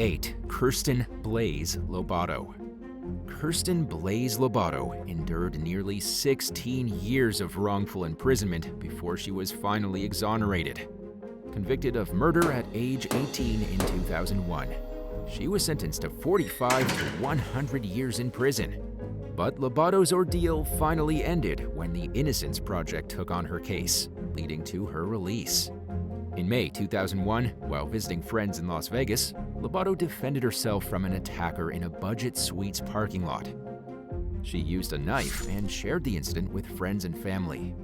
8. Kirsten Blaze Lovato. Kirsten Blaze Lovato endured nearly 16 years of wrongful imprisonment before she was finally exonerated. Convicted of murder at age 18 in 2001, she was sentenced to 45 to 100 years in prison. But Lovato's ordeal finally ended when the Innocence Project took on her case, leading to her release. In May 2001, while visiting friends in Las Vegas, Lovato defended herself from an attacker in a budget suites parking lot. She used a knife and shared the incident with friends and family.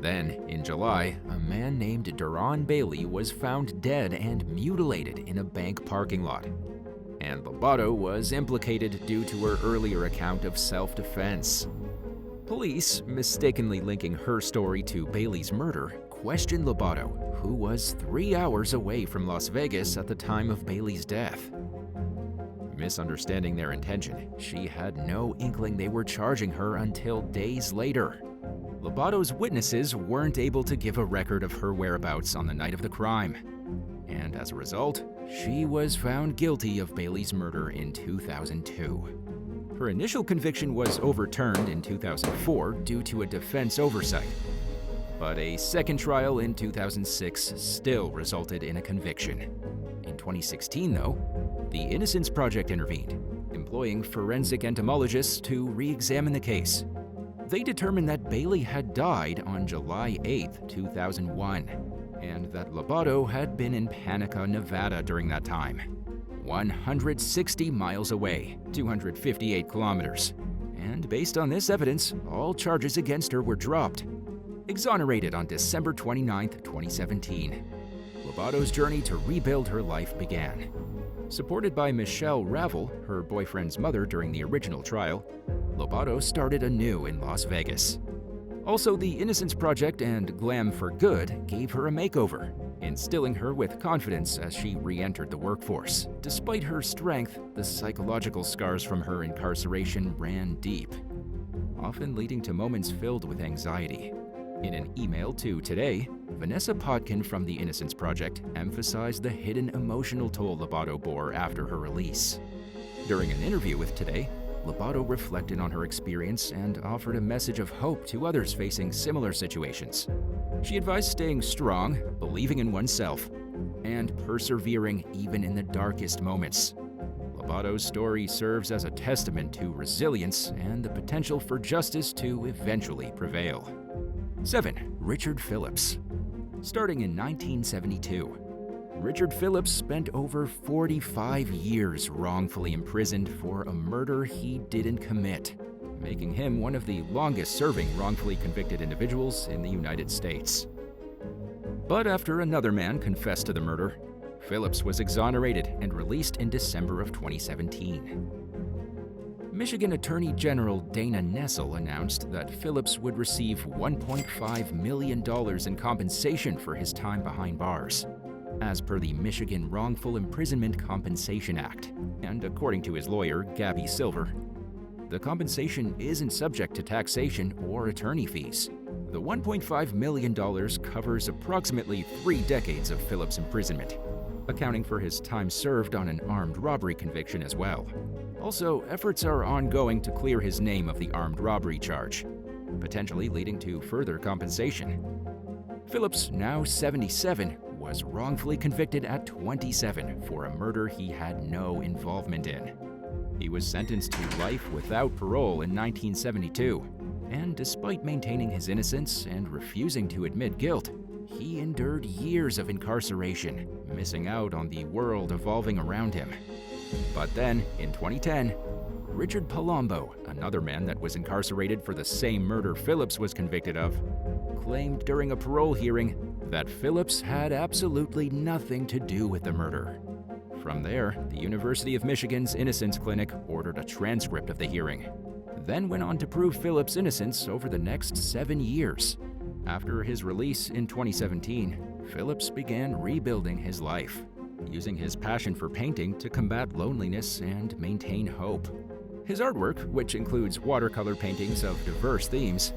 Then, in July, a man named Duron Bailey was found dead and mutilated in a bank parking lot. And Lovato was implicated due to her earlier account of self-defense. Police, mistakenly linking her story to Bailey's murder, questioned Lovato, who was 3 hours away from Las Vegas at the time of Bailey's death. Misunderstanding their intention, she had no inkling they were charging her until days later. Lovato's witnesses weren't able to give a record of her whereabouts on the night of the crime. And as a result, she was found guilty of Bailey's murder in 2002. Her initial conviction was overturned in 2004 due to a defense oversight. But a second trial in 2006 still resulted in a conviction. In 2016, though, the Innocence Project intervened, employing forensic entomologists to re-examine the case. They determined that Bailey had died on July 8, 2001, and that Lovato had been in Panica, Nevada during that time, 160 miles away, 258 kilometers. And based on this evidence, all charges against her were dropped. Exonerated on December 29, 2017, Lovato's journey to rebuild her life began. Supported by Michelle Ravel, her boyfriend's mother during the original trial, Lovato started anew in Las Vegas. Also, the Innocence Project and Glam for Good gave her a makeover, instilling her with confidence as she re-entered the workforce. Despite her strength, the psychological scars from her incarceration ran deep, often leading to moments filled with anxiety. In an email to Today, Vanessa Podkin from the Innocence Project emphasized the hidden emotional toll Lovato bore after her release. During an interview with Today, Lovato reflected on her experience and offered a message of hope to others facing similar situations. She advised staying strong, believing in oneself, and persevering even in the darkest moments. Lovato's story serves as a testament to resilience and the potential for justice to eventually prevail. 7. Richard Phillips. Starting in 1972, Richard Phillips spent over 45 years wrongfully imprisoned for a murder he didn't commit, making him one of the longest-serving wrongfully convicted individuals in the United States. But after another man confessed to the murder, Phillips was exonerated and released in December of 2017. Michigan Attorney General Dana Nessel announced that Phillips would receive $1.5 million in compensation for his time behind bars, as per the Michigan Wrongful Imprisonment Compensation Act. And according to his lawyer, Gabby Silver, the compensation isn't subject to taxation or attorney fees. The $1.5 million covers approximately 3 decades of Phillips' imprisonment, accounting for his time served on an armed robbery conviction as well. Also, efforts are ongoing to clear his name of the armed robbery charge, potentially leading to further compensation. Phillips, now 77, was wrongfully convicted at 27 for a murder he had no involvement in. He was sentenced to life without parole in 1972, and despite maintaining his innocence and refusing to admit guilt, he endured years of incarceration, missing out on the world evolving around him. But then, in 2010, Richard Palumbo, another man that was incarcerated for the same murder Phillips was convicted of, claimed during a parole hearing that Phillips had absolutely nothing to do with the murder. From there, the University of Michigan's Innocence Clinic ordered a transcript of the hearing, then went on to prove Phillips' innocence over the next 7 years. After his release in 2017, Phillips began rebuilding his life, using his passion for painting to combat loneliness and maintain hope. His artwork, which includes watercolor paintings of diverse themes,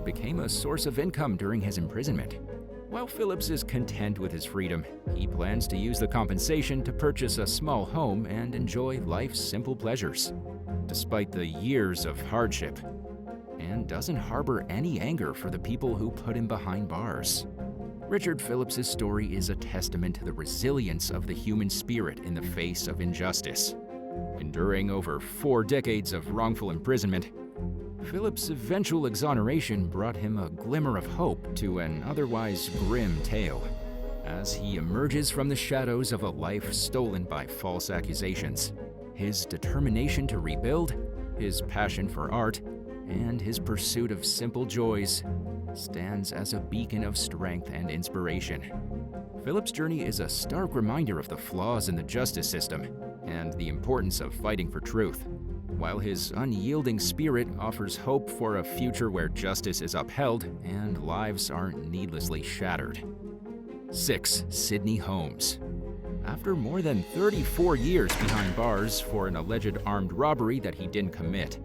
became a source of income during his imprisonment. While Phillips is content with his freedom, he plans to use the compensation to purchase a small home and enjoy life's simple pleasures, despite the years of hardship, and doesn't harbor any anger for the people who put him behind bars. Richard Phillips' story is a testament to the resilience of the human spirit in the face of injustice. Enduring over 4 decades of wrongful imprisonment, Phillips' eventual exoneration brought him a glimmer of hope to an otherwise grim tale, as he emerges from the shadows of a life stolen by false accusations. His determination to rebuild, his passion for art, and his pursuit of simple joys stands as a beacon of strength and inspiration. Phillips' journey is a stark reminder of the flaws in the justice system and the importance of fighting for truth, while his unyielding spirit offers hope for a future where justice is upheld and lives aren't needlessly shattered. 6. Sidney Holmes. After more than 34 years behind bars for an alleged armed robbery that he didn't commit,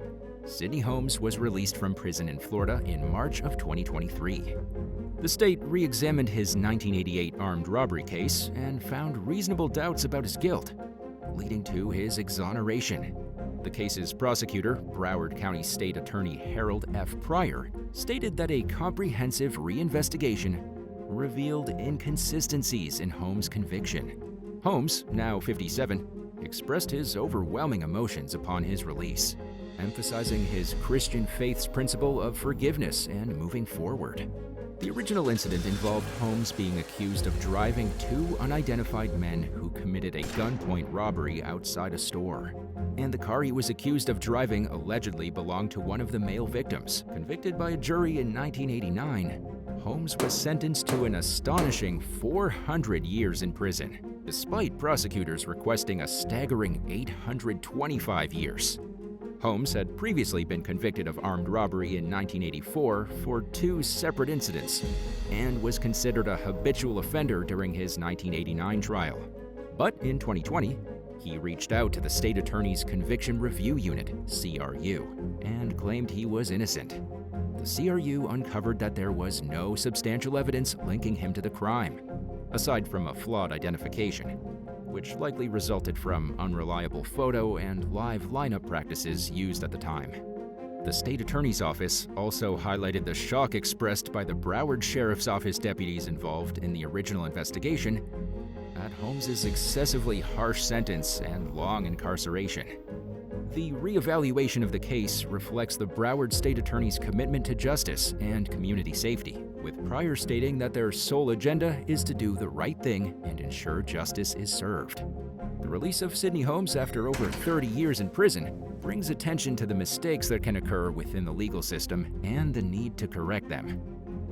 Sidney Holmes was released from prison in Florida in March of 2023. The state re-examined his 1988 armed robbery case and found reasonable doubts about his guilt, leading to his exoneration. The case's prosecutor, Broward County State Attorney Harold F. Pryor, stated that a comprehensive reinvestigation revealed inconsistencies in Holmes' conviction. Holmes, now 57, expressed his overwhelming emotions upon his release, emphasizing his Christian faith's principle of forgiveness and moving forward. The original incident involved Holmes being accused of driving 2 unidentified men who committed a gunpoint robbery outside a store, and the car he was accused of driving allegedly belonged to one of the male victims. Convicted by a jury in 1989, Holmes was sentenced to an astonishing 400 years in prison, despite prosecutors requesting a staggering 825 years. Holmes had previously been convicted of armed robbery in 1984 for 2 separate incidents and was considered a habitual offender during his 1989 trial. But in 2020, he reached out to the state attorney's Conviction Review Unit, CRU, and claimed he was innocent. The CRU uncovered that there was no substantial evidence linking him to the crime, aside from a flawed identification, which likely resulted from unreliable photo and live lineup practices used at the time. The state attorney's office also highlighted the shock expressed by the Broward Sheriff's Office deputies involved in the original investigation at Holmes' excessively harsh sentence and long incarceration. The reevaluation of the case reflects the Broward State Attorney's commitment to justice and community safety, with Pryor stating that their sole agenda is to do the right thing and ensure justice is served. The release of Sidney Holmes after over 30 years in prison brings attention to the mistakes that can occur within the legal system and the need to correct them.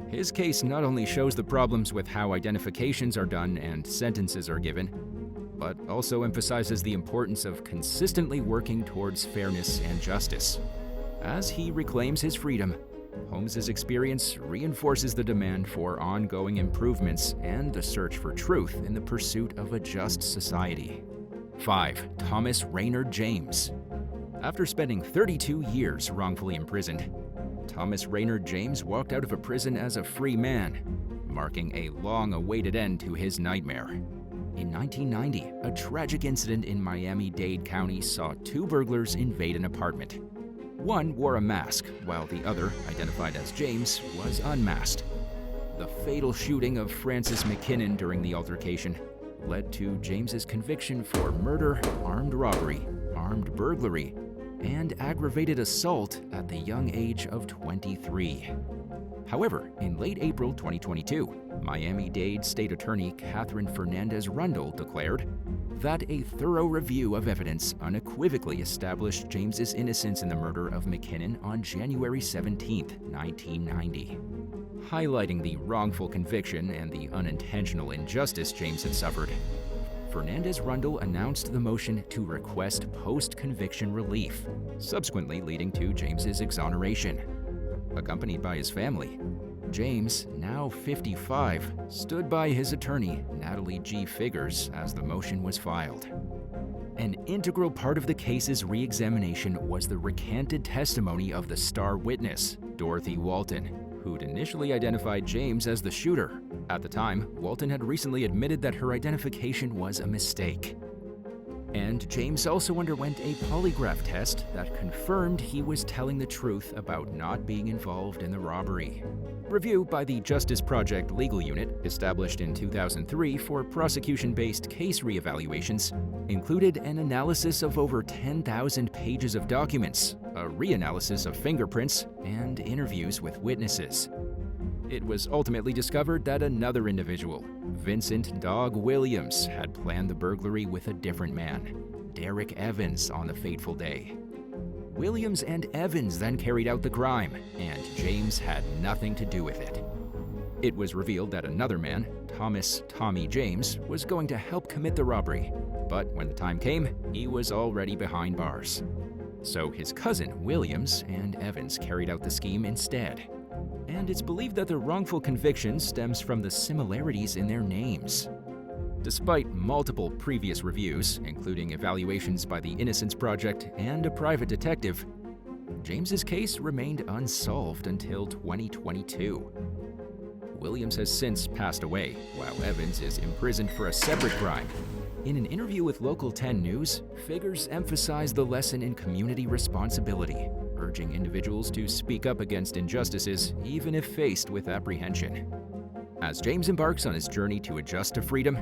His case not only shows the problems with how identifications are done and sentences are given, but also emphasizes the importance of consistently working towards fairness and justice. As he reclaims his freedom, Holmes' experience reinforces the demand for ongoing improvements and the search for truth in the pursuit of a just society. 5. Thomas Raynor James. After spending 32 years wrongfully imprisoned, Thomas Raynor James walked out of a prison as a free man, marking a long-awaited end to his nightmare. In 1990, a tragic incident in Miami-Dade County saw 2 burglars invade an apartment. One wore a mask, while the other, identified as James, was unmasked. The fatal shooting of Francis McKinnon during the altercation led to James's conviction for murder, armed robbery, armed burglary, and aggravated assault at the young age of 23. However, in late April 2022, Miami-Dade State Attorney Catherine Fernandez-Rundle declared that a thorough review of evidence unequivocally established James's innocence in the murder of McKinnon on January 17, 1990. Highlighting the wrongful conviction and the unintentional injustice James had suffered, Fernandez-Rundle announced the motion to request post-conviction relief, subsequently leading to James's exoneration. Accompanied by his family, James, now 55, stood by his attorney, Natalie G. Figures, as the motion was filed. An integral part of the case's re-examination was the recanted testimony of the star witness, Dorothy Walton, who'd initially identified James as the shooter. At the time, Walton had recently admitted that her identification was a mistake. And James also underwent a polygraph test that confirmed he was telling the truth about not being involved in the robbery. Review by the Justice Project Legal Unit, established in 2003 for prosecution-based case reevaluations, included an analysis of over 10,000 pages of documents, a reanalysis of fingerprints, and interviews with witnesses. It was ultimately discovered that another individual, Vincent "Dog" Williams, had planned the burglary with a different man, Derek Evans, on the fateful day. Williams and Evans then carried out the crime, and James had nothing to do with it. It was revealed that another man, Thomas "Tommy" James, was going to help commit the robbery, but when the time came, he was already behind bars. So his cousin, Williams, and Evans carried out the scheme instead. And it's believed that the wrongful conviction stems from the similarities in their names. Despite multiple previous reviews, including evaluations by the Innocence Project and a private detective, James's case remained unsolved until 2022. Williams has since passed away, while Evans is imprisoned for a separate crime. In an interview with Local 10 News, figures emphasized the lesson in community responsibility, urging individuals to speak up against injustices even if faced with apprehension. As James embarks on his journey to adjust to freedom,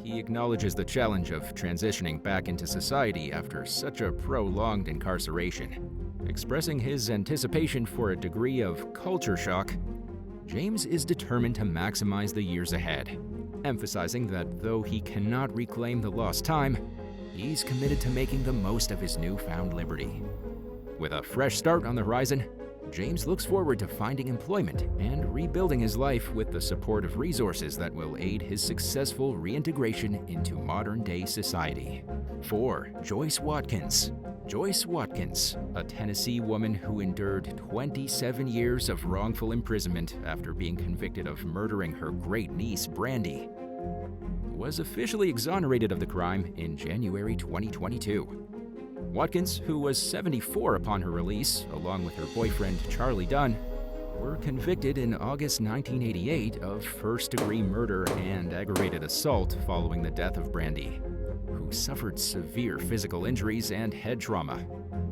he acknowledges the challenge of transitioning back into society after such a prolonged incarceration. Expressing his anticipation for a degree of culture shock, James is determined to maximize the years ahead, emphasizing that though he cannot reclaim the lost time, he's committed to making the most of his newfound liberty. With a fresh start on the horizon, James looks forward to finding employment and rebuilding his life with the support of resources that will aid his successful reintegration into modern-day society. 4. Joyce Watkins. Joyce Watkins, a Tennessee woman who endured 27 years of wrongful imprisonment after being convicted of murdering her great-niece, Brandy, was officially exonerated of the crime in January 2022. Watkins, who was 74 upon her release, along with her boyfriend Charlie Dunn, were convicted in August 1988 of first-degree murder and aggravated assault following the death of Brandy, who suffered severe physical injuries and head trauma.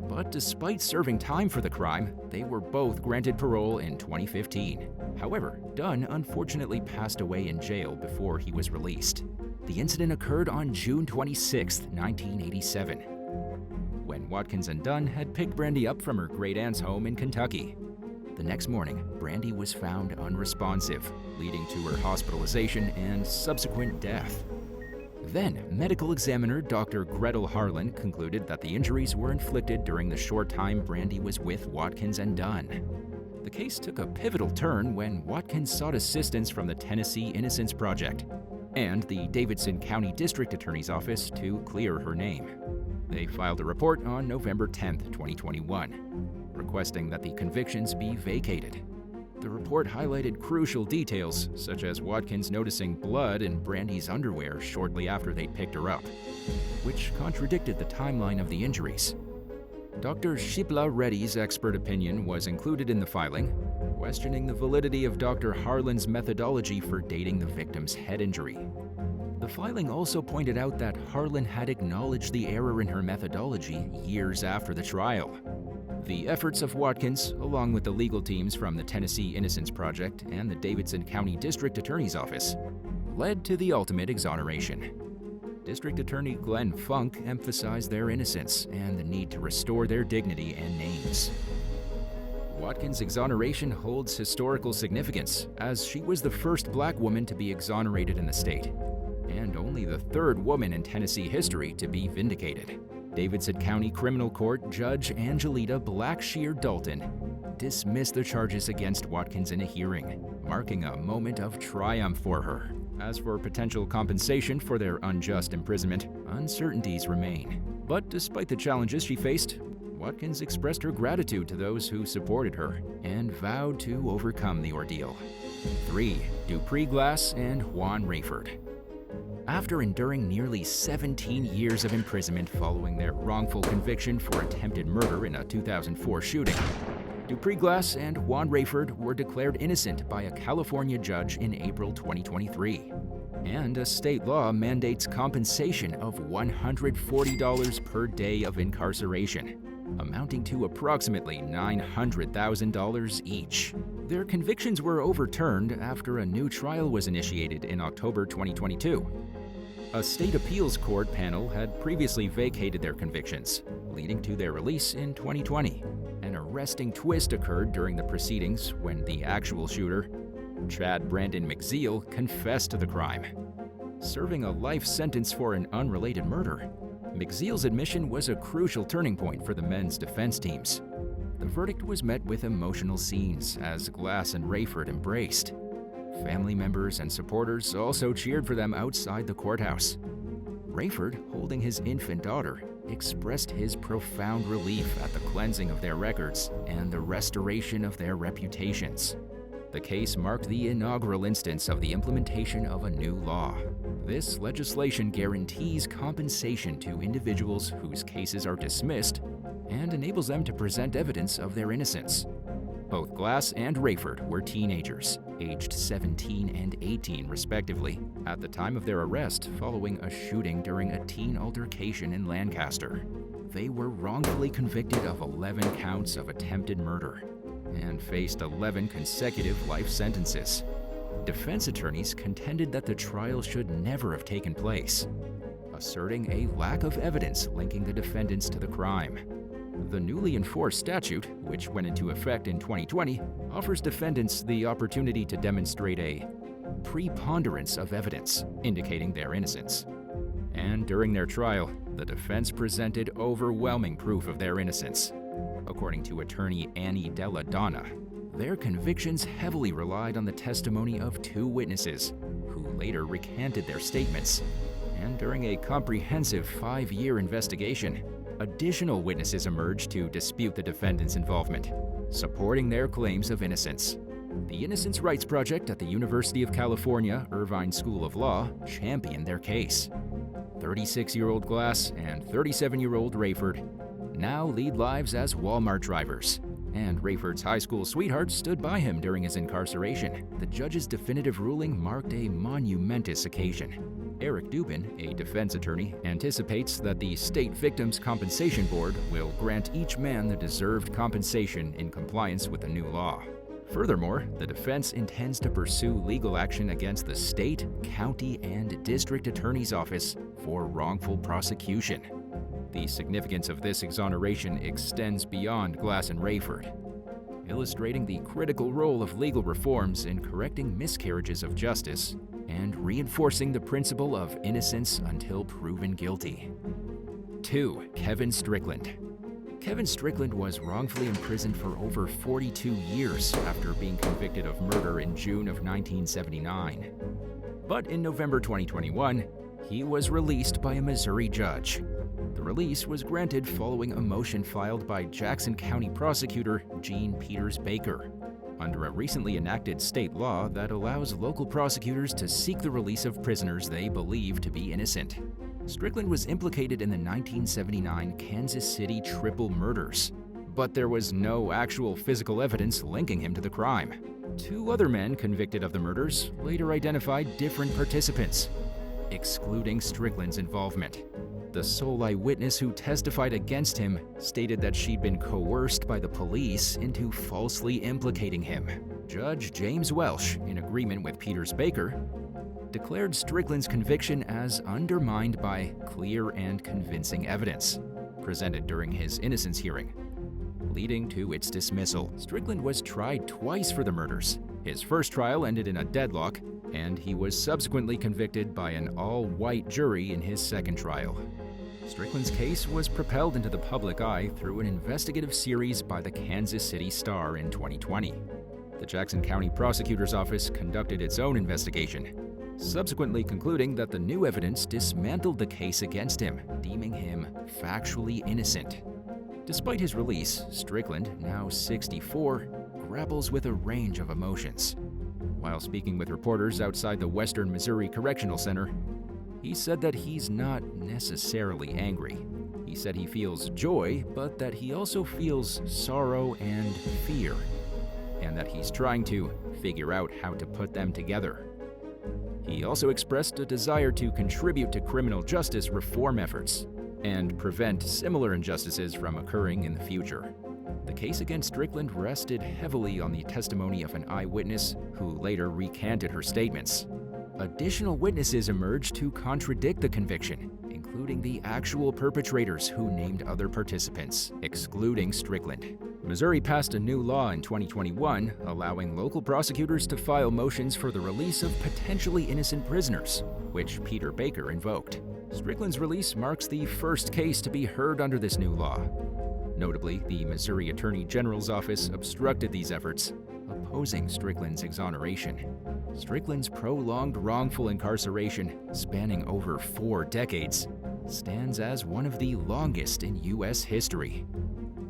But despite serving time for the crime, they were both granted parole in 2015. However, Dunn unfortunately passed away in jail before he was released. The incident occurred on June 26, 1987. When Watkins and Dunn had picked Brandy up from her great-aunt's home in Kentucky. The next morning, Brandy was found unresponsive, leading to her hospitalization and subsequent death. Then, medical examiner Dr. Gretel Harlan concluded that the injuries were inflicted during the short time Brandy was with Watkins and Dunn. The case took a pivotal turn when Watkins sought assistance from the Tennessee Innocence Project and the Davidson County District Attorney's Office to clear her name. They filed a report on November 10, 2021, requesting that the convictions be vacated. The report highlighted crucial details, such as Watkins noticing blood in Brandy's underwear shortly after they'd picked her up, which contradicted the timeline of the injuries. Dr. Shibla Reddy's expert opinion was included in the filing, questioning the validity of Dr. Harlan's methodology for dating the victim's head injury. The filing also pointed out that Harlan had acknowledged the error in her methodology years after the trial. The efforts of Watkins, along with the legal teams from the Tennessee Innocence Project and the Davidson County District Attorney's Office, led to the ultimate exoneration. District Attorney Glenn Funk emphasized their innocence and the need to restore their dignity and names. Watkins' exoneration holds historical significance, as she was the first black woman to be exonerated in the state, and only the third woman in Tennessee history to be vindicated. Davidson County Criminal Court Judge Angelita Blackshear Dalton dismissed the charges against Watkins in a hearing, marking a moment of triumph for her. As for potential compensation for their unjust imprisonment, uncertainties remain. But despite the challenges she faced, Watkins expressed her gratitude to those who supported her and vowed to overcome the ordeal. 3. Dupree Glass and Juan Rayford. After enduring nearly 17 years of imprisonment following their wrongful conviction for attempted murder in a 2004 shooting, Dupree Glass and Juan Rayford were declared innocent by a California judge in April 2023. And a state law mandates compensation of $140 per day of incarceration, amounting to approximately $900,000 each. Their convictions were overturned after a new trial was initiated in October 2022. A state appeals court panel had previously vacated their convictions, leading to their release in 2020. An arresting twist occurred during the proceedings when the actual shooter, Chad Brandon McZeal, confessed to the crime. Serving a life sentence for an unrelated murder, McZeal's admission was a crucial turning point for the men's defense teams. The verdict was met with emotional scenes as Glass and Rayford embraced. Family members and supporters also cheered for them outside the courthouse. Rayford, holding his infant daughter, expressed his profound relief at the cleansing of their records and the restoration of their reputations. The case marked the inaugural instance of the implementation of a new law. This legislation guarantees compensation to individuals whose cases are dismissed and enables them to present evidence of their innocence. Both Glass and Rayford were teenagers, aged 17 and 18 respectively, at the time of their arrest following a shooting during a teen altercation in Lancaster. They were wrongfully convicted of 11 counts of attempted murder and faced 11 consecutive life sentences. Defense attorneys contended that the trial should never have taken place, asserting a lack of evidence linking the defendants to the crime. The newly enforced statute, which went into effect in 2020, offers defendants the opportunity to demonstrate a preponderance of evidence, indicating their innocence. And during their trial, the defense presented overwhelming proof of their innocence. According to attorney Annie Della Donna, their convictions heavily relied on the testimony of 2 witnesses, who later recanted their statements. And during a comprehensive 5-year investigation, additional witnesses emerged to dispute the defendants' involvement, supporting their claims of innocence. The Innocence Rights Project at the University of California Irvine School of Law championed their case. 36-year-old Glass and 37-year-old Rayford now lead lives as Walmart drivers, and Rayford's high school sweetheart stood by him during his incarceration. The judge's definitive ruling marked a monumentous occasion. Eric Dubin, a defense attorney, anticipates that the State Victims Compensation Board will grant each man the deserved compensation in compliance with the new law. Furthermore, the defense intends to pursue legal action against the state, county, and district attorney's office for wrongful prosecution. The significance of this exoneration extends beyond Glass and Rayford, illustrating the critical role of legal reforms in correcting miscarriages of justice and reinforcing the principle of innocence until proven guilty. 2. Kevin Strickland. Kevin Strickland was wrongfully imprisoned for over 42 years after being convicted of murder in June of 1979. But in November 2021, he was released by a Missouri judge. The release was granted following a motion filed by Jackson County prosecutor Jean Peters Baker, under a recently enacted state law that allows local prosecutors to seek the release of prisoners they believe to be innocent. Strickland was implicated in the 1979 Kansas City triple murders, but there was no actual physical evidence linking him to the crime. 2 other men convicted of the murders later identified different participants, excluding Strickland's involvement. The sole eyewitness who testified against him stated that she'd been coerced by the police into falsely implicating him. Judge James Welsh, in agreement with Peters Baker, declared Strickland's conviction as undermined by clear and convincing evidence presented during his innocence hearing, leading to its dismissal. Strickland was tried twice for the murders. His first trial ended in a deadlock, and he was subsequently convicted by an all-white jury in his second trial. Strickland's case was propelled into the public eye through an investigative series by the Kansas City Star in 2020. The Jackson County Prosecutor's Office conducted its own investigation, subsequently concluding that the new evidence dismantled the case against him, deeming him factually innocent. Despite his release, Strickland, now 64, grapples with a range of emotions. While speaking with reporters outside the Western Missouri Correctional Center, he said that he's not necessarily angry. He He said he feels joy, but that he also feels sorrow and fear, and that he's trying to figure out how to put them together. He also expressed a desire to contribute to criminal justice reform efforts and prevent similar injustices from occurring in the future. The case against Strickland rested heavily on the testimony of an eyewitness who later recanted her statements. Additional witnesses emerged to contradict the conviction, including the actual perpetrators who named other participants, excluding Strickland. Missouri passed a new law in 2021 allowing local prosecutors to file motions for the release of potentially innocent prisoners, which Peter Baker invoked. Strickland's release marks the first case to be heard under this new law. Notably, the Missouri Attorney General's office obstructed these efforts, opposing Strickland's exoneration. Strickland's prolonged wrongful incarceration, spanning over 4 decades, stands as one of the longest in U.S. history.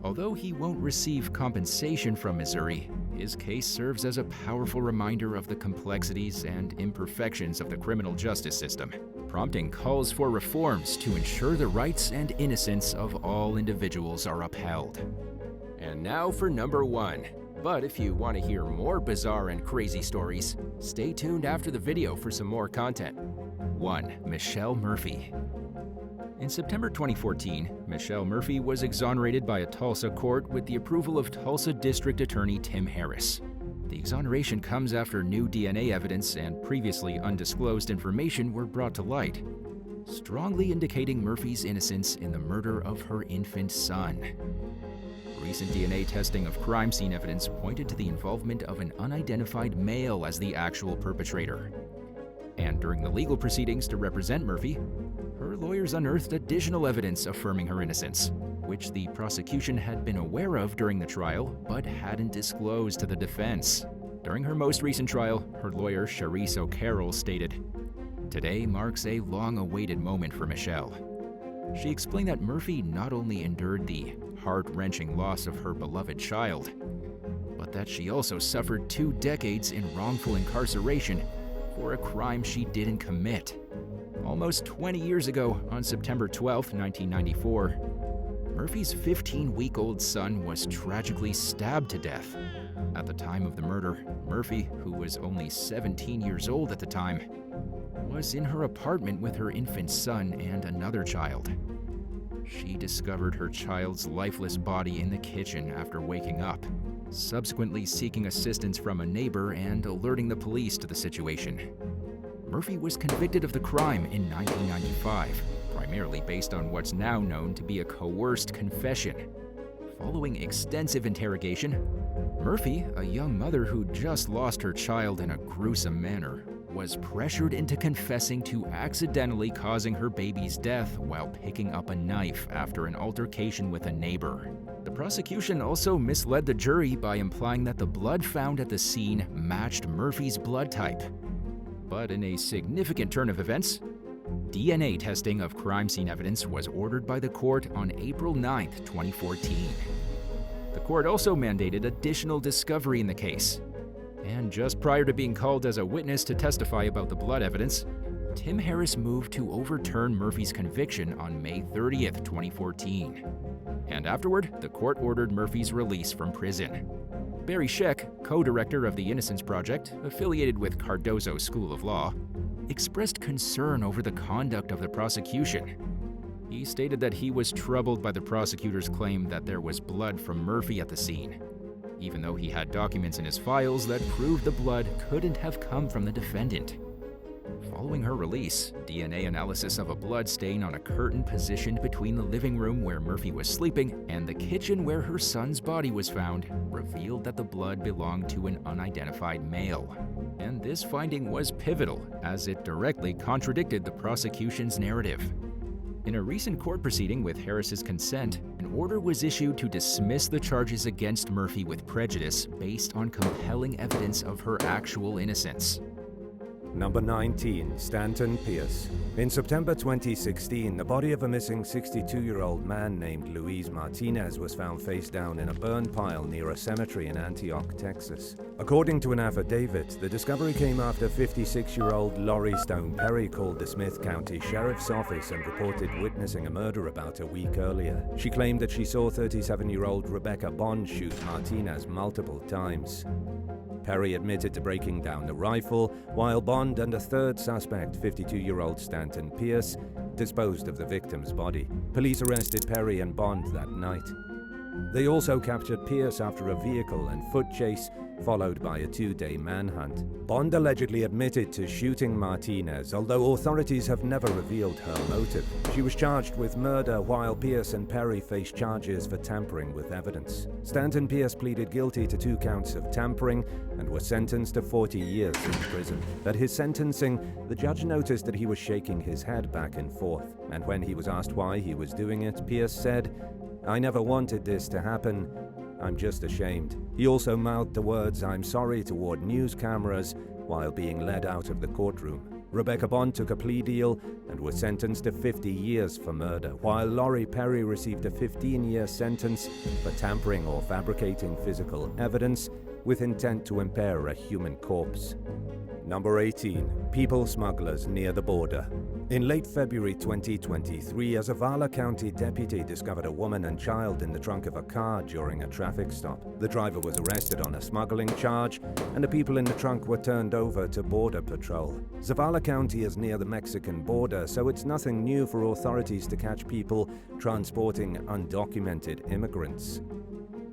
Although he won't receive compensation from Missouri, his case serves as a powerful reminder of the complexities and imperfections of the criminal justice system, prompting calls for reforms to ensure the rights and innocence of all individuals are upheld. And now for number 1. But if you want to hear more bizarre and crazy stories, stay tuned after the video for some more content. 1. Michelle Murphy. In September 2014, Michelle Murphy was exonerated by a Tulsa court with the approval of Tulsa District Attorney Tim Harris. The exoneration comes after new DNA evidence and previously undisclosed information were brought to light, strongly indicating Murphy's innocence in the murder of her infant son. Recent DNA testing of crime scene evidence pointed to the involvement of an unidentified male as the actual perpetrator. And during the legal proceedings to represent Murphy, her lawyers unearthed additional evidence affirming her innocence, which the prosecution had been aware of during the trial but hadn't disclosed to the defense. During her most recent trial, her lawyer, Charisse O'Carroll, stated, "Today marks a long-awaited moment for Michelle." She explained that Murphy not only endured the heart-wrenching loss of her beloved child, but that she also suffered 2 decades in wrongful incarceration for a crime she didn't commit. Almost 20 years ago, on September 12, 1994, Murphy's 15-week-old son was tragically stabbed to death. At the time of the murder, Murphy, who was only 17 years old at the time, was in her apartment with her infant son and another child. She discovered her child's lifeless body in the kitchen after waking up, subsequently seeking assistance from a neighbor and alerting the police to the situation. Murphy was convicted of the crime in 1995, primarily based on what's now known to be a coerced confession. Following extensive interrogation, Murphy, a young mother who just lost her child in a gruesome manner, was pressured into confessing to accidentally causing her baby's death while picking up a knife after an altercation with a neighbor. The prosecution also misled the jury by implying that the blood found at the scene matched Murphy's blood type. But in a significant turn of events, DNA testing of crime scene evidence was ordered by the court on April 9, 2014. The court also mandated additional discovery in the case. And just prior to being called as a witness to testify about the blood evidence, Tim Harris moved to overturn Murphy's conviction on May 30th, 2014. And afterward, the court ordered Murphy's release from prison. Barry Scheck, co-director of the Innocence Project, affiliated with Cardozo School of Law, expressed concern over the conduct of the prosecution. He stated that he was troubled by the prosecutor's claim that there was blood from Murphy at the scene, even though he had documents in his files that proved the blood couldn't have come from the defendant. Following her release, DNA analysis of a blood stain on a curtain positioned between the living room where Murphy was sleeping and the kitchen where her son's body was found revealed that the blood belonged to an unidentified male. And this finding was pivotal, as it directly contradicted the prosecution's narrative. In a recent court proceeding with Harris's consent, an order was issued to dismiss the charges against Murphy with prejudice based on compelling evidence of her actual innocence. Number 19. Stanton Pierce. In September 2016, the body of a missing 62-year-old man named Luis Martinez was found face down in a burn pile near a cemetery in Antioch, Texas. According to an affidavit, the discovery came after 56-year-old Lori Stone Perry called the Smith County Sheriff's Office and reported witnessing a murder about a week earlier. She claimed that she saw 37-year-old Rebecca Bond shoot Martinez multiple times. Perry admitted to breaking down the rifle, while Bond and a third suspect, 52-year-old Stanton Pierce, disposed of the victim's body. Police arrested Perry and Bond that night. They also captured Pierce after a vehicle and foot chase, followed by a 2-day manhunt. Bond allegedly admitted to shooting Martinez, although authorities have never revealed her motive. She was charged with murder, while Pierce and Perry faced charges for tampering with evidence. Stanton Pierce pleaded guilty to 2 counts of tampering and was sentenced to 40 years in prison. At his sentencing, the judge noticed that he was shaking his head back and forth, and when he was asked why he was doing it, Pierce said, "I never wanted this to happen. I'm just ashamed." He also mouthed the words, "I'm sorry," toward news cameras while being led out of the courtroom. Rebecca Bond took a plea deal and was sentenced to 50 years for murder, while Lori Perry received a 15-year sentence for tampering or fabricating physical evidence with intent to impair a human corpse. Number 18. People smugglers near the border. In late February 2023, a Zavala County deputy discovered a woman and child in the trunk of a car during a traffic stop. The driver was arrested on a smuggling charge, and the people in the trunk were turned over to Border Patrol. Zavala County is near the Mexican border, so it's nothing new for authorities to catch people transporting undocumented immigrants.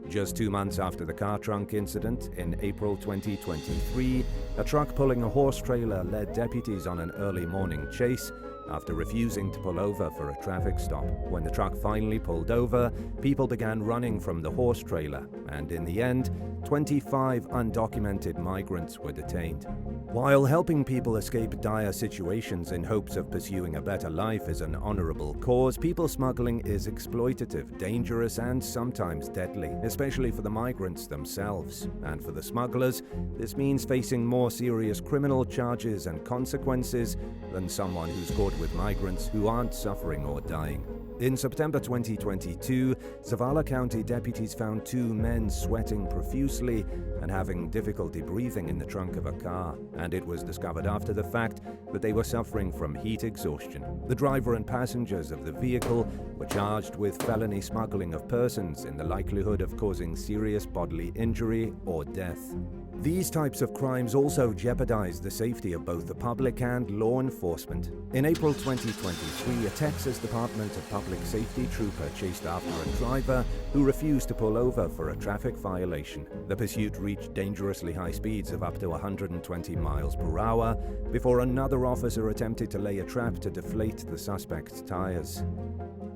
Just 2 months after the car trunk incident, in April 2023, a truck pulling a horse trailer led deputies on an early morning chase after refusing to pull over for a traffic stop. When the truck finally pulled over, people began running from the horse trailer, and in the end, 25 undocumented migrants were detained. While helping people escape dire situations in hopes of pursuing a better life is an honorable cause, people smuggling is exploitative, dangerous, and sometimes deadly, especially for the migrants themselves. And for the smugglers, this means facing more serious criminal charges and consequences than someone who's caught with migrants who aren't suffering or dying. In September 2022, Zavala County deputies found 2 men sweating profusely and having difficulty breathing in the trunk of a car, and it was discovered after the fact that they were suffering from heat exhaustion. The driver and passengers of the vehicle were charged with felony smuggling of persons in the likelihood of causing serious bodily injury or death. These types of crimes also jeopardize the safety of both the public and law enforcement. In April 2023, a Texas Department of Public Safety trooper chased after a driver who refused to pull over for a traffic violation. The pursuit reached dangerously high speeds of up to 120 miles per hour before another officer attempted to lay a trap to deflate the suspect's tires.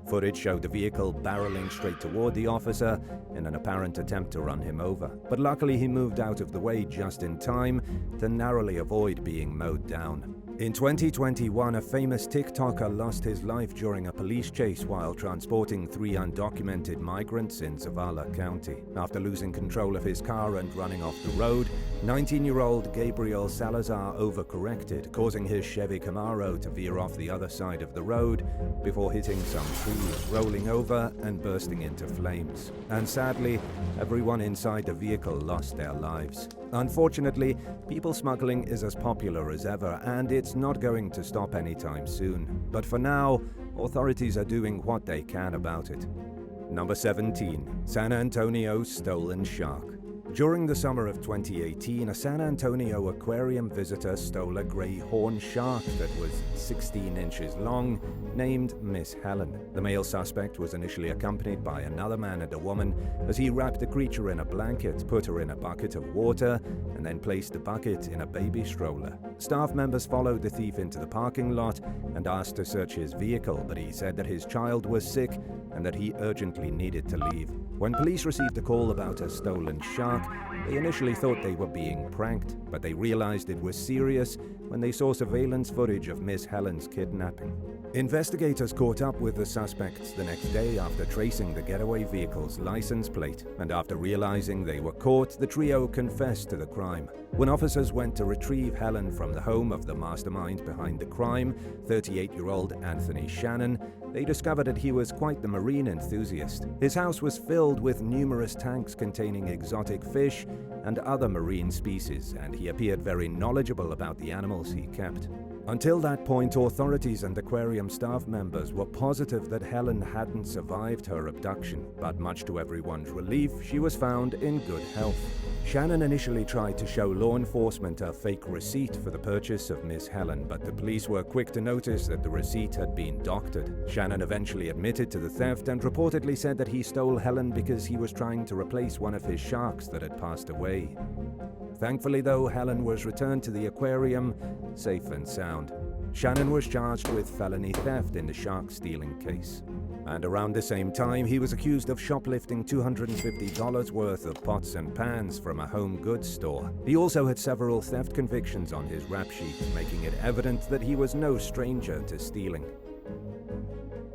Footage showed the vehicle barreling straight toward the officer in an apparent attempt to run him over, but luckily he moved out of the way just in time to narrowly avoid being mowed down. In 2021, a famous TikToker lost his life during a police chase while transporting 3 undocumented migrants in Zavala County. After losing control of his car and running off the road, 19-year-old Gabriel Salazar overcorrected, causing his Chevy Camaro to veer off the other side of the road before hitting some trees, rolling over and bursting into flames. And sadly, everyone inside the vehicle lost their lives. Unfortunately, people smuggling is as popular as ever, and it's not going to stop anytime soon. But for now, authorities are doing what they can about it. Number 17. San Antonio's stolen shark. During the summer of 2018, a San Antonio aquarium visitor stole a gray horn shark that was 16 inches long, named Miss Helen. The male suspect was initially accompanied by another man and a woman as he wrapped the creature in a blanket, put her in a bucket of water, and then placed the bucket in a baby stroller. Staff members followed the thief into the parking lot and asked to search his vehicle, but he said that his child was sick and that he urgently needed to leave. When police received a call about a stolen shark, they initially thought they were being pranked, but they realized it was serious when they saw surveillance footage of Miss Helen's kidnapping. Investigators caught up with the suspects the next day after tracing the getaway vehicle's license plate, and after realizing they were caught, the trio confessed to the crime. When officers went to retrieve Helen from the home of the mastermind behind the crime, 38-year-old Anthony Shannon, they discovered that he was quite the marine enthusiast. His house was filled with numerous tanks containing exotic fish and other marine species, and he appeared very knowledgeable about the animals he kept. Until that point, authorities and aquarium staff members were positive that Helen hadn't survived her abduction, but much to everyone's relief, she was found in good health. Shannon initially tried to show law enforcement a fake receipt for the purchase of Miss Helen, but the police were quick to notice that the receipt had been doctored. Shannon eventually admitted to the theft and reportedly said that he stole Helen because he was trying to replace one of his sharks that had passed away. Thankfully, though, Helen was returned to the aquarium safe and sound. Shannon was charged with felony theft in the shark stealing case. And around the same time, he was accused of shoplifting $250 worth of pots and pans from a home goods store. He also had several theft convictions on his rap sheet, making it evident that he was no stranger to stealing.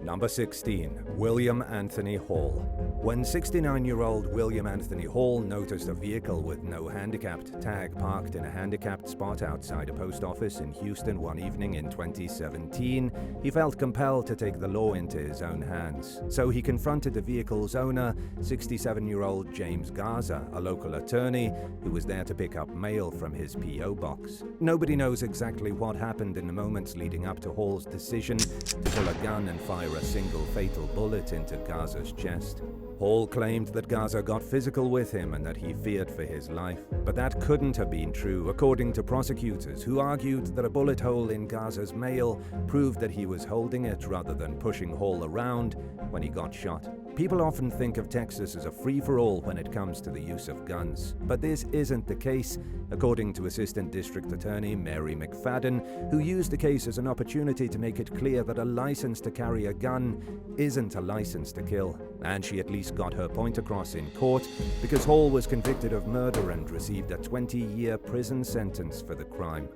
Number 16. William Anthony Hall. When 69-year-old William Anthony Hall noticed a vehicle with no handicapped tag parked in a handicapped spot outside a post office in Houston one evening in 2017, he felt compelled to take the law into his own hands. So he confronted the vehicle's owner, 67-year-old James Garza, a local attorney who was there to pick up mail from his P.O. box. Nobody knows exactly what happened in the moments leading up to Hall's decision to pull a gun and fire a single fatal bullet into Garza's chest. Hall claimed that Garza got physical with him and that he feared for his life. But that couldn't have been true, according to prosecutors, who argued that a bullet hole in Garza's mail proved that he was holding it rather than pushing Hall around when he got shot. People often think of Texas as a free-for-all when it comes to the use of guns, but this isn't the case, according to Assistant District Attorney Mary McFadden, who used the case as an opportunity to make it clear that a license to carry a gun isn't a license to kill. And she at least got her point across in court, because Hall was convicted of murder and received a 20-year prison sentence for the crime.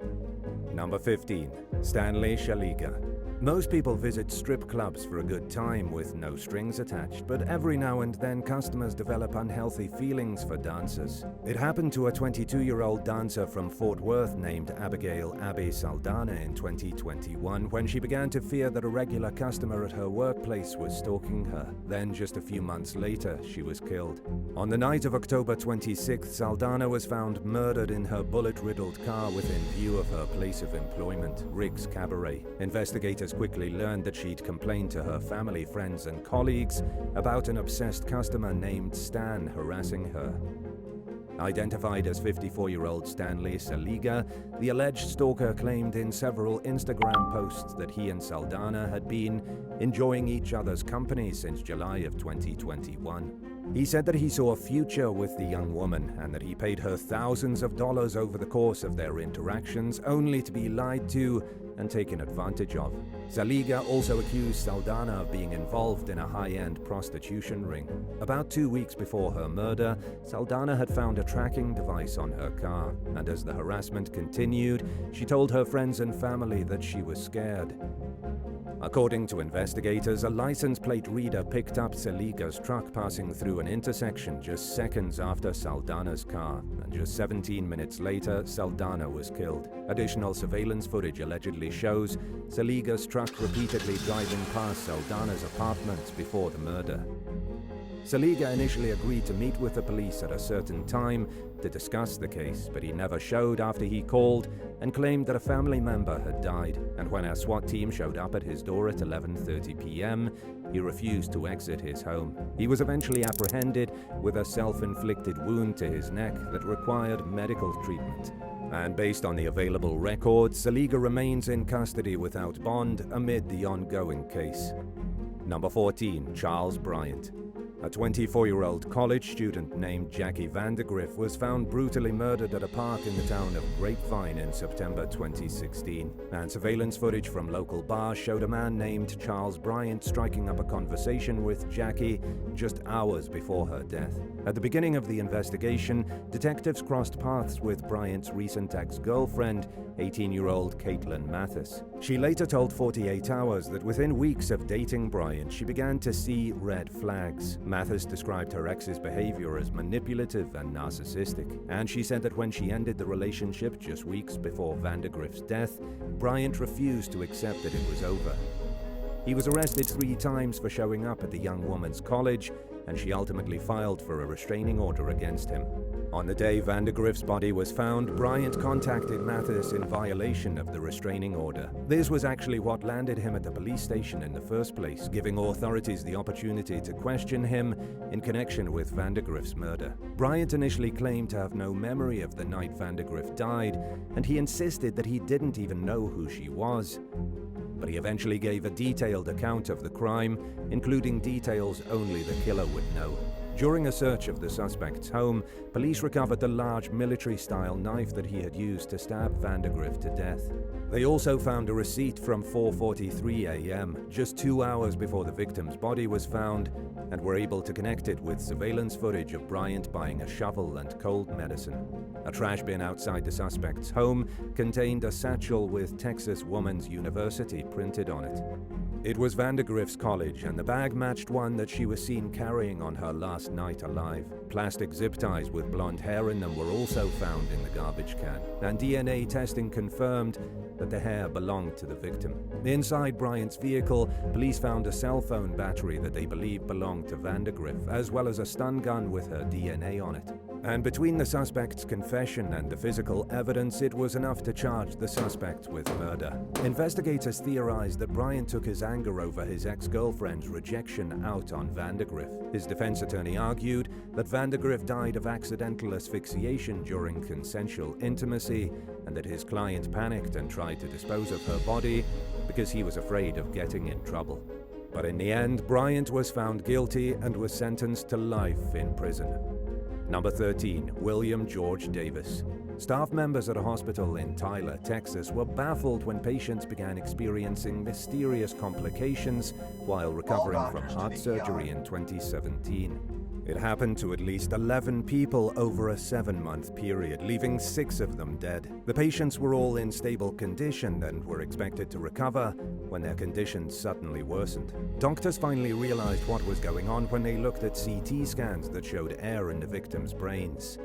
Number 15. Stanley Saliga. Most people visit strip clubs for a good time with no strings attached, but every now and then customers develop unhealthy feelings for dancers. It happened to a 22-year-old dancer from Fort Worth named Abigail Abby Saldana in 2021 when she began to fear that a regular customer at her workplace was stalking her. Then, just a few months later, she was killed. On the night of October 26th, Saldana was found murdered in her bullet-riddled car within view of her place of employment, Rick's Cabaret. Investigators quickly learned that she'd complained to her family, friends, and colleagues about an obsessed customer named Stan harassing her. Identified as 54-year-old Stanley Saliga, the alleged stalker claimed in several Instagram posts that he and Saldana had been enjoying each other's company since July of 2021. He said that he saw a future with the young woman and that he paid her thousands of dollars over the course of their interactions, only to be lied to and taken advantage of. Saliga also accused Saldana of being involved in a high-end prostitution ring. About 2 weeks before her murder, Saldana had found a tracking device on her car, and as the harassment continued, she told her friends and family that she was scared. According to investigators, a license plate reader picked up Saliga's truck passing through an intersection just seconds after Saldana's car, and just 17 minutes later, Saldana was killed. Additional surveillance footage allegedly shows Saliga's truck repeatedly driving past Saldana's apartment before the murder. Saliga initially agreed to meet with the police at a certain time to discuss the case, but he never showed after he called and claimed that a family member had died, and when our SWAT team showed up at his door at 11:30 p.m., he refused to exit his home. He was eventually apprehended with a self-inflicted wound to his neck that required medical treatment. And based on the available records, Saliga remains in custody without bond amid the ongoing case. Number 14. Charles Bryant. A 24-year-old college student named Jackie Vandergriff was found brutally murdered at a park in the town of Grapevine in September 2016. And surveillance footage from local bars showed a man named Charles Bryant striking up a conversation with Jackie just hours before her death. At the beginning of the investigation, detectives crossed paths with Bryant's recent ex-girlfriend, 18-year-old Caitlin Mathis. She later told 48 Hours that within weeks of dating Bryant, she began to see red flags. Mathis described her ex's behavior as manipulative and narcissistic, and she said that when she ended the relationship just weeks before Vandergrift's death, Bryant refused to accept that it was over. He was arrested 3 times for showing up at the young woman's college, and she ultimately filed for a restraining order against him. On the day Vandergrift's body was found, Bryant contacted Mathis in violation of the restraining order. This was actually what landed him at the police station in the first place, giving authorities the opportunity to question him in connection with Vandergrift's murder. Bryant initially claimed to have no memory of the night Vandergrift died, and he insisted that he didn't even know who she was. But he eventually gave a detailed account of the crime, including details only the killer would know. During a search of the suspect's home, police recovered the large military-style knife that he had used to stab Vandergrift to death. They also found a receipt from 4:43 a.m., just 2 hours before the victim's body was found, and were able to connect it with surveillance footage of Bryant buying a shovel and cold medicine. A trash bin outside the suspect's home contained a satchel with Texas Woman's University printed on it. It was Vandergrift's college, and the bag matched one that she was seen carrying on her last night alive. Plastic zip ties with blonde hair in them were also found in the garbage can, and DNA testing confirmed that the hair belonged to the victim. Inside Bryant's vehicle, police found a cell phone battery that they believed belonged to Vandergrift, as well as a stun gun with her DNA on it. And between the suspect's confession and the physical evidence, it was enough to charge the suspect with murder. Investigators theorized that Bryant took his anger over his ex-girlfriend's rejection out on Vandergrift. His defense attorney argued that Vandergrift died of accidental asphyxiation during consensual intimacy, and that his client panicked and tried to dispose of her body because he was afraid of getting in trouble. But in the end, Bryant was found guilty and was sentenced to life in prison. Number 13, William George Davis. Staff members at a hospital in Tyler, Texas, were baffled when patients began experiencing mysterious complications while recovering from heart surgery in 2017. It happened to at least 11 people over a 7-month period, leaving 6 of them dead. The patients were all in stable condition and were expected to recover when their conditions suddenly worsened. Doctors finally realized what was going on when they looked at CT scans that showed air in the victims' brains.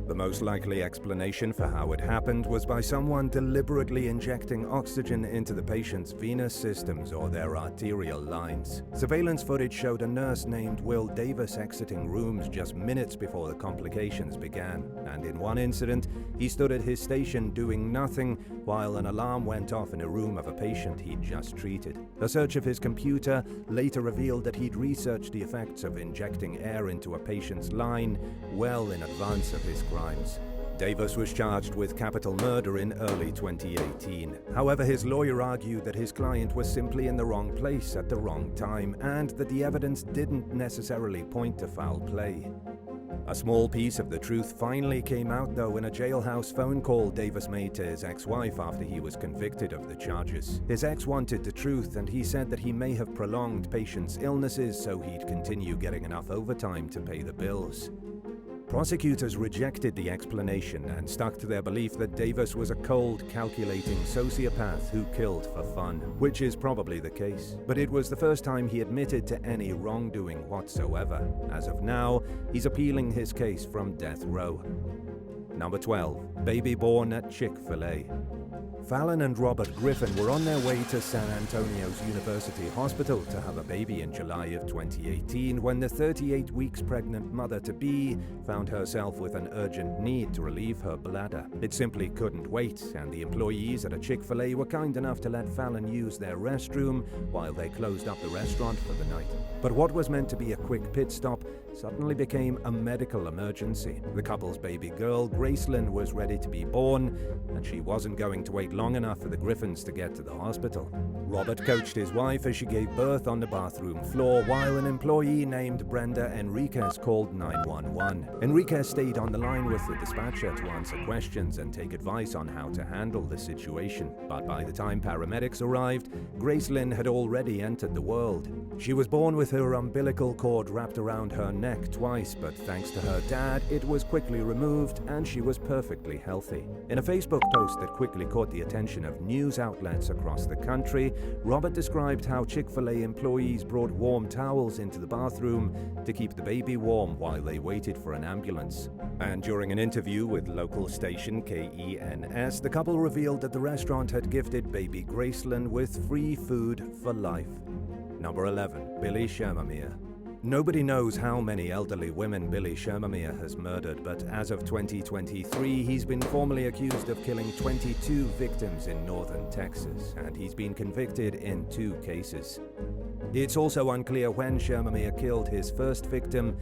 The most likely explanation for how it happened was by someone deliberately injecting oxygen into the patient's venous systems or their arterial lines. Surveillance footage showed a nurse named Will Davis exiting rooms just minutes before the complications began, and in one incident, he stood at his station doing nothing while an alarm went off in a room of a patient he'd just treated. A search of his computer later revealed that he'd researched the effects of injecting air into a patient's line well in advance of his crimes. Davis was charged with capital murder in early 2018. However, his lawyer argued that his client was simply in the wrong place at the wrong time, and that the evidence didn't necessarily point to foul play. A small piece of the truth finally came out, though, in a jailhouse phone call Davis made to his ex-wife after he was convicted of the charges. His ex wanted the truth, and he said that he may have prolonged patients' illnesses so he'd continue getting enough overtime to pay the bills. Prosecutors rejected the explanation and stuck to their belief that Davis was a cold, calculating sociopath who killed for fun, which is probably the case. But it was the first time he admitted to any wrongdoing whatsoever. As of now, he's appealing his case from death row. Number 12, baby born at Chick-fil-A. Fallon and Robert Griffin were on their way to San Antonio's University Hospital to have a baby in July of 2018 when the 38 weeks pregnant mother-to-be found herself with an urgent need to relieve her bladder. It simply couldn't wait, and the employees at a Chick-fil-A were kind enough to let Fallon use their restroom while they closed up the restaurant for the night. But what was meant to be a quick pit stop suddenly became a medical emergency. The couple's baby girl, Gracelyn, was ready to be born, and she wasn't going to wait long enough for the Griffins to get to the hospital. Robert coached his wife as she gave birth on the bathroom floor while an employee named Brenda Enriquez called 911. Enriquez stayed on the line with the dispatcher to answer questions and take advice on how to handle the situation. But by the time paramedics arrived, Gracelyn had already entered the world. She was born with her umbilical cord wrapped around her neck twice, but thanks to her dad, it was quickly removed and she was perfectly healthy. In a Facebook post that quickly caught the attention of news outlets across the country, Robert described how ChickfilA employees brought warm towels into the bathroom to keep the baby warm while they waited for an ambulance. And during an interview with local station KENS, the couple revealed that the restaurant had gifted baby Gracelyn with free food for life. Number 11. Billy Sherman. Nobody knows how many elderly women Billy Sherman has murdered, but as of 2023, he's been formally accused of killing 22 victims in northern Texas, and he's been convicted in 2 cases. It's also unclear when Sherman killed his first victim,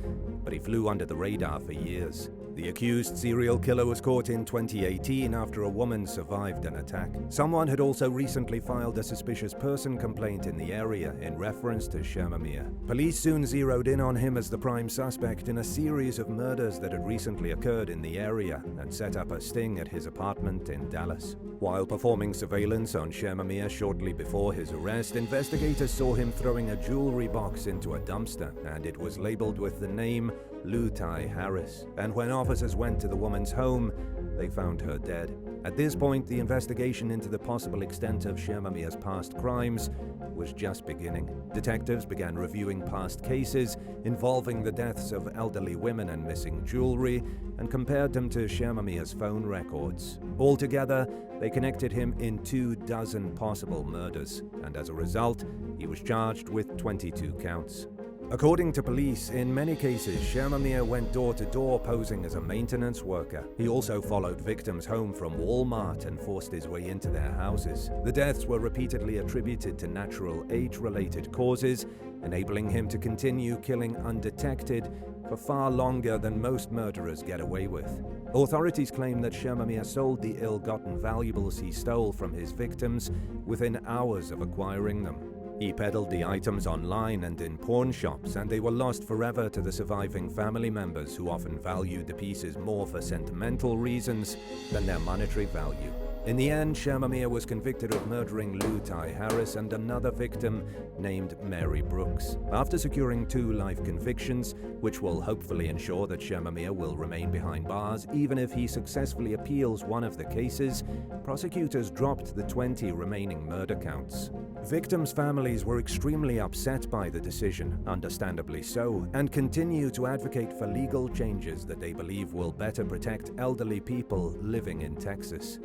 but he flew under the radar for years. The accused serial killer was caught in 2018 after a woman survived an attack. Someone had also recently filed a suspicious person complaint in the area in reference to Sherman. Police soon zeroed in on him as the prime suspect in a series of murders that had recently occurred in the area and set up a sting at his apartment in Dallas. While performing surveillance on Sherman shortly before his arrest, investigators saw him throwing a jewelry box into a dumpster, and it was labeled with the name Lou Ty Harris. And when officers went to the woman's home, they found her dead. At this point, the investigation into the possible extent of Sherman's past crimes was just beginning. Detectives began reviewing past cases involving the deaths of elderly women and missing jewelry and compared them to Sherman's phone records. Altogether, they connected him in 24 possible murders, and as a result, he was charged with 22 counts. According to police, in many cases, Sherman went door to door posing as a maintenance worker. He also followed victims home from Walmart and forced his way into their houses. The deaths were repeatedly attributed to natural age-related causes, enabling him to continue killing undetected for far longer than most murderers get away with. Authorities claim that Sherman sold the ill-gotten valuables he stole from his victims within hours of acquiring them. He peddled the items online and in pawn shops, and they were lost forever to the surviving family members who often valued the pieces more for sentimental reasons than their monetary value. In the end, Sherman was convicted of murdering Lou Ty Harris and another victim named Mary Brooks. After securing 2 life convictions, which will hopefully ensure that Sherman will remain behind bars even if he successfully appeals one of the cases, prosecutors dropped the 20 remaining murder counts. Victims' families were extremely upset by the decision, understandably so, and continue to advocate for legal changes that they believe will better protect elderly people living in Texas.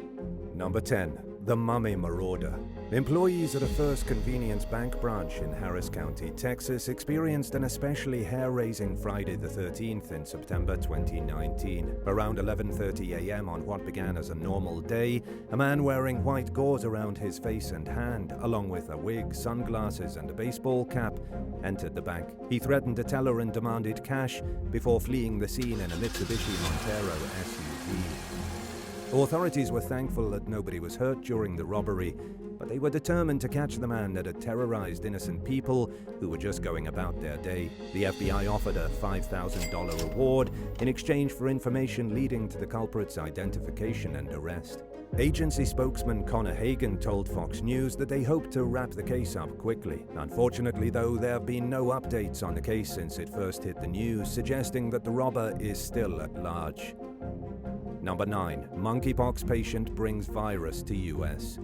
Number 10. The Mummy Marauder. Employees at a First Convenience Bank branch in Harris County, Texas, experienced an especially hair-raising Friday the 13th in September 2019. Around 11:30 a.m. on what began as a normal day, a man wearing white gauze around his face and hand, along with a wig, sunglasses, and a baseball cap, entered the bank. He threatened a teller and demanded cash before fleeing the scene in a Mitsubishi Montero SUV. Authorities were thankful that nobody was hurt during the robbery, but they were determined to catch the man that had terrorized innocent people who were just going about their day. The FBI offered a $5,000 reward in exchange for information leading to the culprit's identification and arrest. Agency spokesman Connor Hagan told Fox News that they hoped to wrap the case up quickly. Unfortunately, though, there have been no updates on the case since it first hit the news, suggesting that the robber is still at large. Number 9. Monkeypox patient brings virus to U.S.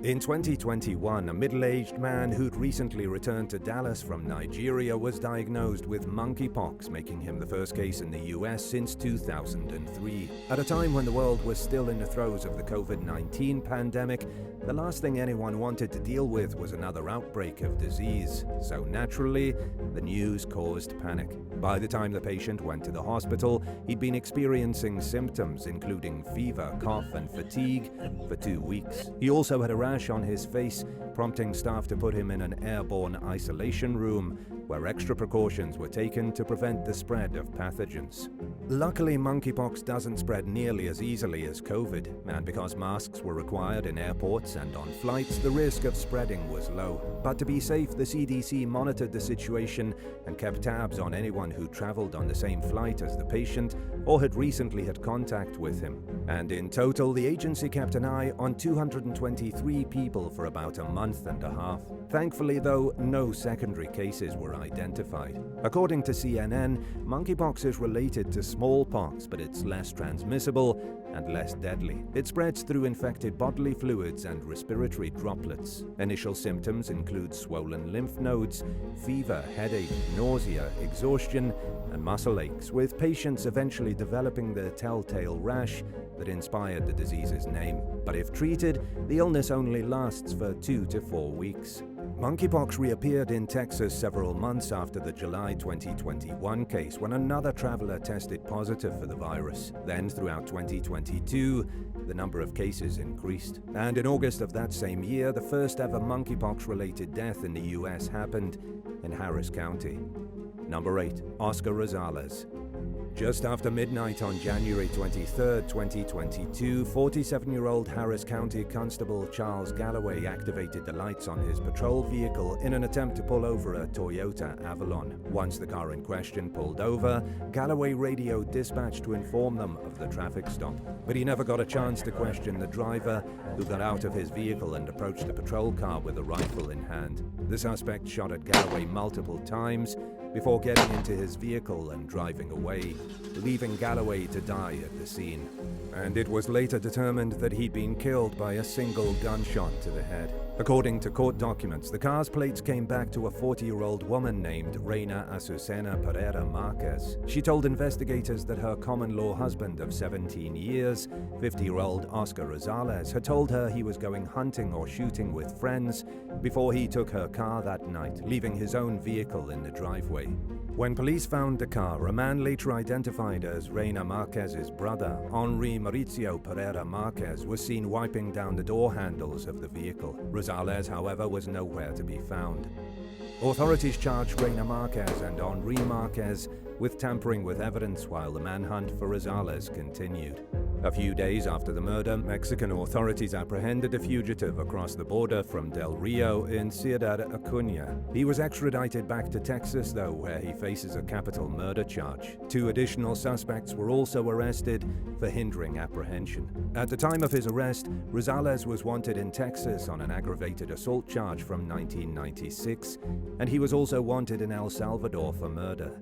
In 2021, a middle-aged man who'd recently returned to Dallas from Nigeria was diagnosed with monkeypox, making him the first case in the U.S. since 2003. At a time when the world was still in the throes of the COVID-19 pandemic, the last thing anyone wanted to deal with was another outbreak of disease. So naturally, the news caused panic. By the time the patient went to the hospital, he'd been experiencing symptoms including fever, cough, and fatigue for 2 weeks. He also had a rash on his face, prompting staff to put him in an airborne isolation room where extra precautions were taken to prevent the spread of pathogens. Luckily, monkeypox doesn't spread nearly as easily as COVID, and because masks were required in airports and on flights, the risk of spreading was low. But to be safe, the CDC monitored the situation and kept tabs on anyone who traveled on the same flight as the patient or had recently had contact with him. And in total, the agency kept an eye on 223 people for about a month and a half. Thankfully, though, no secondary cases were identified. According to CNN, monkeypox is related to smallpox, but it's less transmissible and less deadly. It spreads through infected bodily fluids and respiratory droplets. Initial symptoms include swollen lymph nodes, fever, headache, nausea, exhaustion, and muscle aches, with patients eventually developing the telltale rash that inspired the disease's name. But if treated, the illness only lasts for 2 to 4 weeks. Monkeypox reappeared in Texas several months after the July 2021 case, when another traveler tested positive for the virus. Then, throughout 2022, the number of cases increased. And in August of that same year, the first ever monkeypox-related death in the US happened in Harris County. Number 8. Oscar Rosales. Just after midnight on January 23, 2022, 47-year-old Harris County Constable Charles Galloway activated the lights on his patrol vehicle in an attempt to pull over a Toyota Avalon. Once the car in question pulled over, Galloway radioed dispatch to inform them of the traffic stop. But he never got a chance to question the driver, who got out of his vehicle and approached the patrol car with a rifle in hand. The suspect shot at Galloway multiple times before getting into his vehicle and driving away, leaving Galloway to die at the scene. And it was later determined that he'd been killed by a single gunshot to the head. According to court documents, the car's plates came back to a 40-year-old woman named Raynor Azucena Pereira Marquez. She told investigators that her common-law husband of 17 years, 50-year-old Oscar Rosales, had told her he was going hunting or shooting with friends before he took her car that night, leaving his own vehicle in the driveway. When police found the car, a man later identified as Raynor Marquez's brother, Henri Mauricio Pereira Marquez, was seen wiping down the door handles of the vehicle. Rosales, however, was nowhere to be found. Authorities charged Raynor Marquez and Henri Marquez with tampering with evidence while the manhunt for Rosales continued. A few days after the murder, Mexican authorities apprehended a fugitive across the border from Del Rio in Ciudad Acuña. He was extradited back to Texas, though, where he faces a capital murder charge. 2 additional suspects were also arrested for hindering apprehension. At the time of his arrest, Rosales was wanted in Texas on an aggravated assault charge from 1996, and he was also wanted in El Salvador for murder.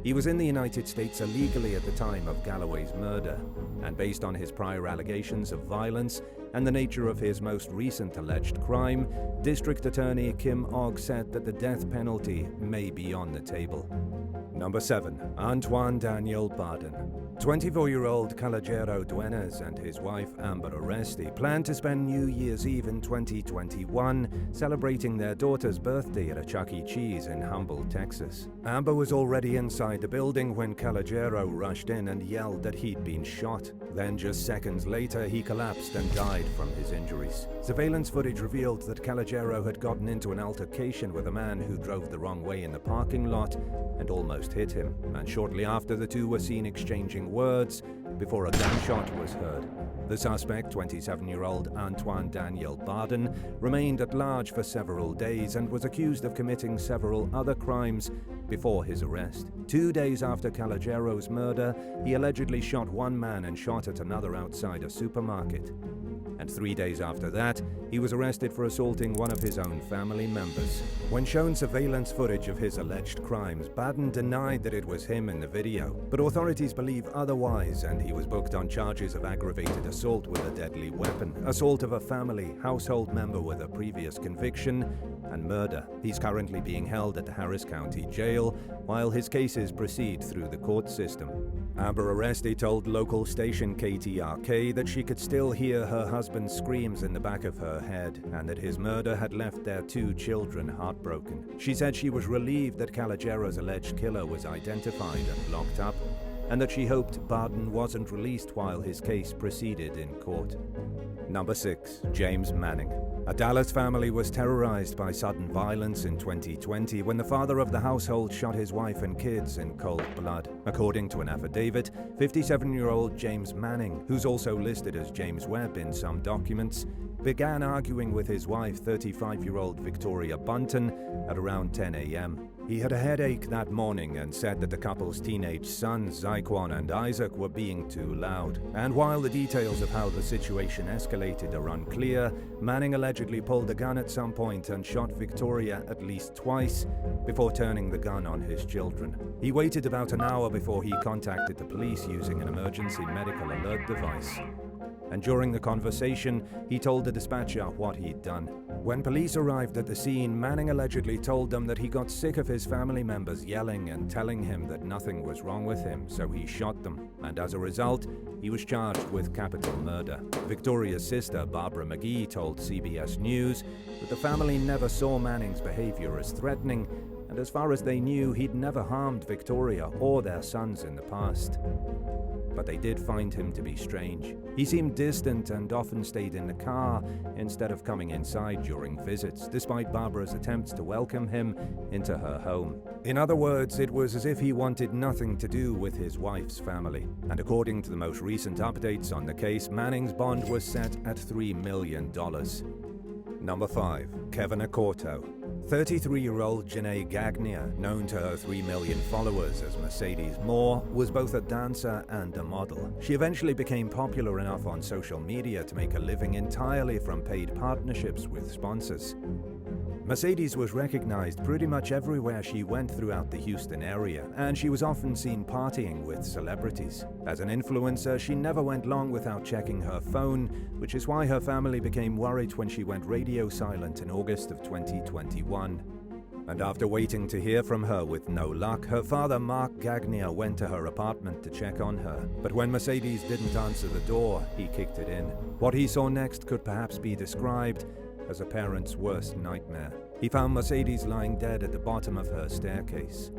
He was in the United States illegally at the time of Galloway's murder, and based on his prior allegations of violence and the nature of his most recent alleged crime, District Attorney Kim Ogg said that the death penalty may be on the table. Number 7. Antoine Daniel Baden. 24-year-old Calogero Duenas and his wife Amber Aresti planned to spend New Year's Eve in 2021 celebrating their daughter's birthday at a Chuck E. Cheese in Humble, Texas. Amber was already inside the building when Calogero rushed in and yelled that he'd been shot. Then just seconds later, he collapsed and died from his injuries. Surveillance footage revealed that Calogero had gotten into an altercation with a man who drove the wrong way in the parking lot and almost hit him, and shortly after the two were seen exchanging words before a gunshot was heard. The suspect, 27-year-old Antoine Daniel Baden, remained at large for several days and was accused of committing several other crimes before his arrest. 2 days after Calogero's murder, he allegedly shot one man and shot at another outside a supermarket. And 3 days after that, he was arrested for assaulting one of his own family members. When shown surveillance footage of his alleged crimes, Baden denied that it was him in the video, but authorities believe otherwise, and he was booked on charges of aggravated assault with a deadly weapon, assault of a family household member with a previous conviction, and murder. He's currently being held at the Harris County Jail while his cases proceed through the court system. Amber Aresti told local station KTRK that she could still hear her husband's screams in the back of her head and that his murder had left their 2 children heartbroken. She said she was relieved that Calogero's alleged killer was identified and locked up, and that she hoped Baden wasn't released while his case proceeded in court. Number 6. James Manning. A Dallas family was terrorized by sudden violence in 2020 when the father of the household shot his wife and kids in cold blood. According to an affidavit, 57-year-old James Manning, who's also listed as James Webb in some documents, began arguing with his wife, 35-year-old Victoria Bunton, at around 10 a.m. He had a headache that morning and said that the couple's teenage sons, Zyquan and Isaac, were being too loud. And while the details of how the situation escalated are unclear, Manning allegedly pulled a gun at some point and shot Victoria at least twice before turning the gun on his children. He waited about an hour before he contacted the police using an emergency medical alert device. And during the conversation, he told the dispatcher what he'd done. When police arrived at the scene, Manning allegedly told them that he got sick of his family members yelling and telling him that nothing was wrong with him, so he shot them. And as a result, he was charged with capital murder. Victoria's sister, Barbara McGee, told CBS News that the family never saw Manning's behavior as threatening, and as far as they knew, he'd never harmed Victoria or their sons in the past. But they did find him to be strange. He seemed distant and often stayed in the car instead of coming inside during visits, despite Barbara's attempts to welcome him into her home. In other words, it was as if he wanted nothing to do with his wife's family. And according to the most recent updates on the case, Manning's bond was set at $3 million. Number 5. Kevin Acorto. 33-year-old Janae Gagnier, known to her 3 million followers as Mercedes Moore, was both a dancer and a model. She eventually became popular enough on social media to make a living entirely from paid partnerships with sponsors. Mercedes was recognized pretty much everywhere she went throughout the Houston area, and she was often seen partying with celebrities. As an influencer, she never went long without checking her phone, which is why her family became worried when she went radio silent in August of 2021. And after waiting to hear from her with no luck, her father, Mark Gagnier, went to her apartment to check on her. But when Mercedes didn't answer the door, he kicked it in. What he saw next could perhaps be described as a parent's worst nightmare. He found Mercedes lying dead at the bottom of her staircase.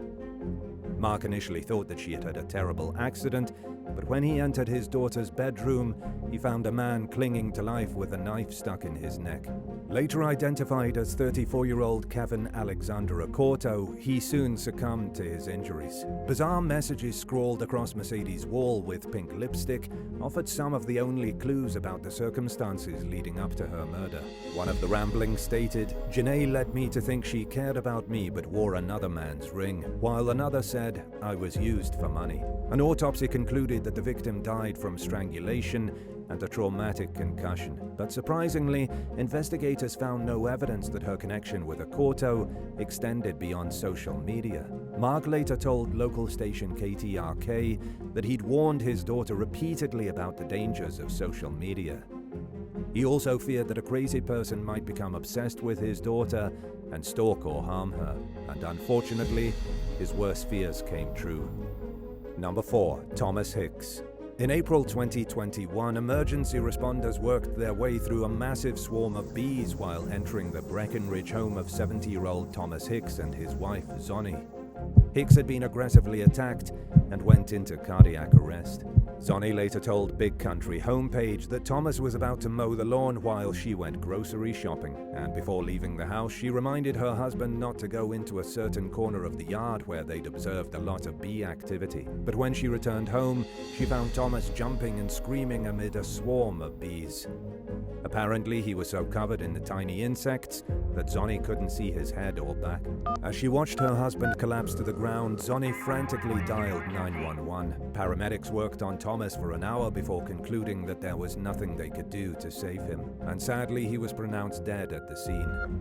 Mark initially thought that she had had a terrible accident, but when he entered his daughter's bedroom, he found a man clinging to life with a knife stuck in his neck. Later identified as 34-year-old Kevin Alexander Acorto, he soon succumbed to his injuries. Bizarre messages scrawled across Mercedes' wall with pink lipstick offered some of the only clues about the circumstances leading up to her murder. One of the ramblings stated, "Janae led me to think she cared about me but wore another man's ring," while another said, "I was used for money." An autopsy concluded that the victim died from strangulation and a traumatic concussion. But surprisingly, investigators found no evidence that her connection with Acorto extended beyond social media. Mark later told local station KTRK that he'd warned his daughter repeatedly about the dangers of social media. He also feared that a crazy person might become obsessed with his daughter and stalk or harm her. And unfortunately, his worst fears came true. Number 4. Thomas Hicks. In April 2021, emergency responders worked their way through a massive swarm of bees while entering the Breckenridge home of 70-year-old Thomas Hicks and his wife, Zonnie. Hicks had been aggressively attacked and went into cardiac arrest. Zonnie later told Big Country Homepage that Thomas was about to mow the lawn while she went grocery shopping, and before leaving the house, she reminded her husband not to go into a certain corner of the yard where they'd observed a lot of bee activity. But when she returned home, she found Thomas jumping and screaming amid a swarm of bees. Apparently, he was so covered in the tiny insects that Zonnie couldn't see his head or back. As she watched her husband collapse to the ground, Zonnie frantically dialed 911. Paramedics worked on Thomas for an hour before concluding that there was nothing they could do to save him, and sadly he was pronounced dead at the scene.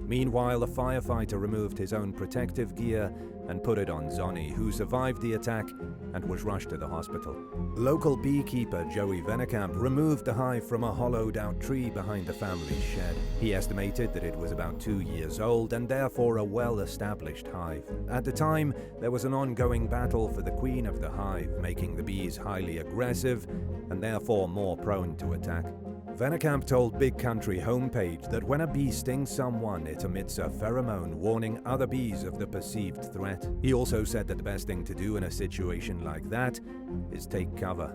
Meanwhile, a firefighter removed his own protective gear and put it on Zonnie, who survived the attack and was rushed to the hospital. Local beekeeper Joey Venekamp removed the hive from a hollowed-out tree behind the family's shed. He estimated that it was about 2 years old and therefore a well-established hive. At the time, there was an ongoing battle for the queen of the hive, making the bees highly aggressive and therefore more prone to attack. Venekamp told Big Country Homepage that when a bee stings someone, it emits a pheromone warning other bees of the perceived threat. threat. He also said that the best thing to do in a situation like that is take cover.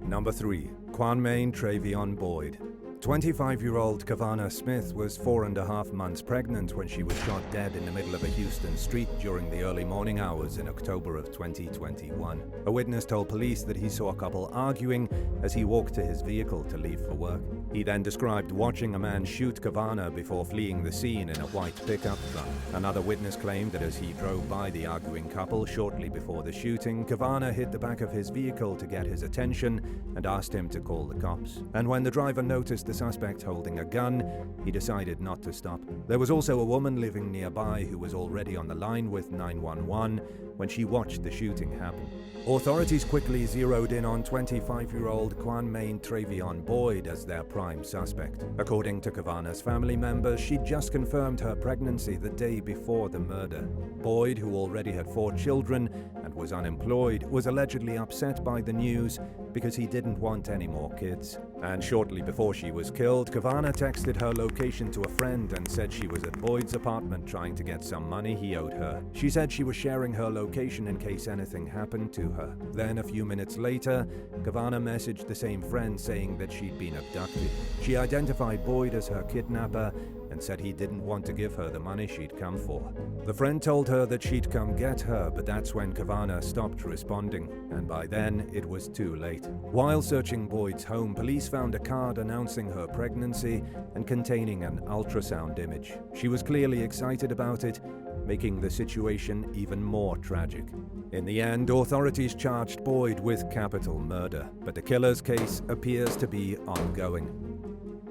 Number 3. Quanmaine Travion Boyd. 25-year-old Kavana Smith was 4.5 months pregnant when she was shot dead in the middle of a Houston street during the early morning hours in October of 2021. A witness told police that he saw a couple arguing as he walked to his vehicle to leave for work. He then described watching a man shoot Kavana before fleeing the scene in a white pickup truck. Another witness claimed that as he drove by the arguing couple shortly before the shooting, Kavana hit the back of his vehicle to get his attention and asked him to call the cops. And when the driver noticed the suspect holding a gun, he decided not to stop. There was also a woman living nearby who was already on the line with 911 when she watched the shooting happen. Authorities quickly zeroed in on 25-year-old Quanmaine Travion Boyd as their prime suspect. According to Kavana's family members, she'd just confirmed her pregnancy the day before the murder. Boyd, who already had 4 children and was unemployed, was allegedly upset by the news because he didn't want any more kids. And shortly before she was killed, Kavana texted her location to a friend and said she was at Boyd's apartment trying to get some money he owed her. She said she was sharing her location in case anything happened to her. Then, a few minutes later, Kavana messaged the same friend saying that she'd been abducted. She identified Boyd as her kidnapper and said he didn't want to give her the money she'd come for. The friend told her that she'd come get her, but that's when Kavana stopped responding, and by then it was too late. While searching Boyd's home, police found a card announcing her pregnancy and containing an ultrasound image. She was clearly excited about it, making the situation even more tragic. In the end, authorities charged Boyd with capital murder, but the killer's case appears to be ongoing.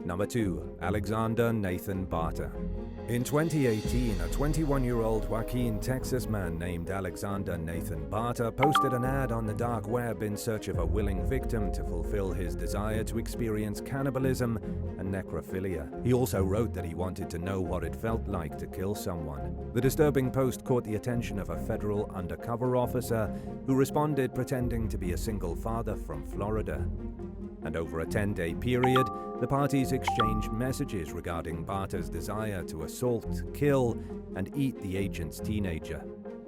Number 2. Alexander Nathan Barter. In 2018, a 21-year-old Joaquin, Texas man named Alexander Nathan Barter posted an ad on the dark web in search of a willing victim to fulfill his desire to experience cannibalism and necrophilia. He also wrote that he wanted to know what it felt like to kill someone. The disturbing post caught the attention of a federal undercover officer who responded pretending to be a single father from Florida. And over a 10-day period, the parties exchanged messages regarding Barter's desire to assault, kill, and eat the agent's teenager.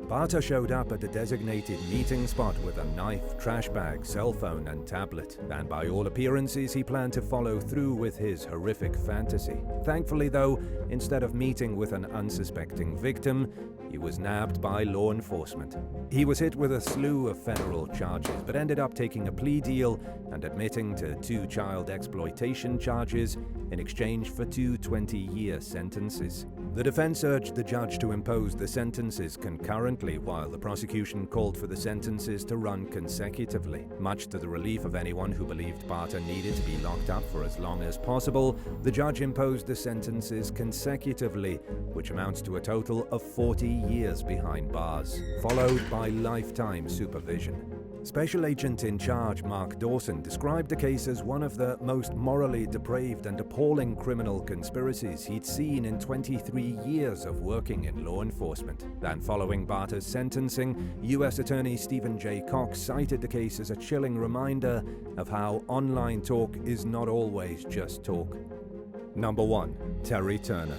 Barter showed up at the designated meeting spot with a knife, trash bag, cell phone, and tablet, and by all appearances he planned to follow through with his horrific fantasy. Thankfully though, instead of meeting with an unsuspecting victim, he was nabbed by law enforcement. He was hit with a slew of federal charges, but ended up taking a plea deal and admitting to 2 child exploitation charges in exchange for 2 20-year sentences. The defense urged the judge to impose the sentences concurrently, while the prosecution called for the sentences to run consecutively. Much to the relief of anyone who believed Barter needed to be locked up for as long as possible, the judge imposed the sentences consecutively, which amounts to a total of 40 years behind bars, followed by lifetime supervision. Special Agent in Charge Mark Dawson described the case as one of the most morally depraved and appalling criminal conspiracies he'd seen in 23 years of working in law enforcement. And following Barter's sentencing, U.S. Attorney Stephen J. Cox cited the case as a chilling reminder of how online talk is not always just talk. Number 1. Terry Turner.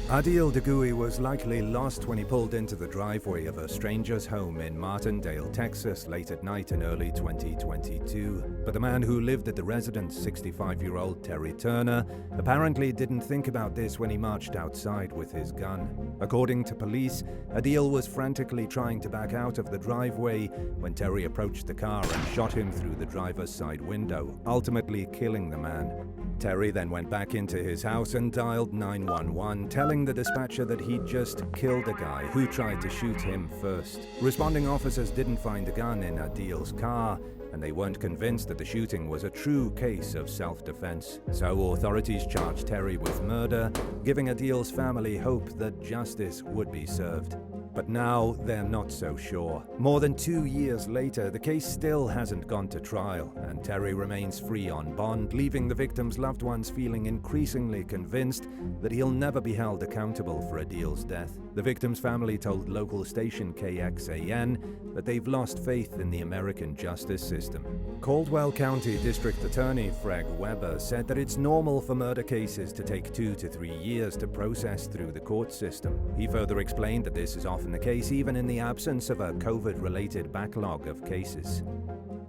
Adil Degui was likely lost when he pulled into the driveway of a stranger's home in Martindale, Texas, late at night in early 2022. But the man who lived at the residence, 65-year-old Terry Turner, apparently didn't think about this when he marched outside with his gun. According to police, Adil was frantically trying to back out of the driveway when Terry approached the car and shot him through the driver's side window, ultimately killing the man. Terry then went back into his house and dialed 911, telling the dispatcher that he'd just killed a guy who tried to shoot him first. Responding officers didn't find a gun in Adil's car, and they weren't convinced that the shooting was a true case of self-defense. So authorities charged Terry with murder, giving Adil's family hope that justice would be served. But now they're not so sure. More than 2 years later, the case still hasn't gone to trial, and Terry remains free on bond, leaving the victim's loved ones feeling increasingly convinced that he'll never be held accountable for Adil's death. The victim's family told local station KXAN that they've lost faith in the American justice system. Caldwell County District Attorney Fred Weber said that it's normal for murder cases to take 2 to 3 years to process through the court system. He further explained that this is often off in the case even in the absence of a COVID-related backlog of cases.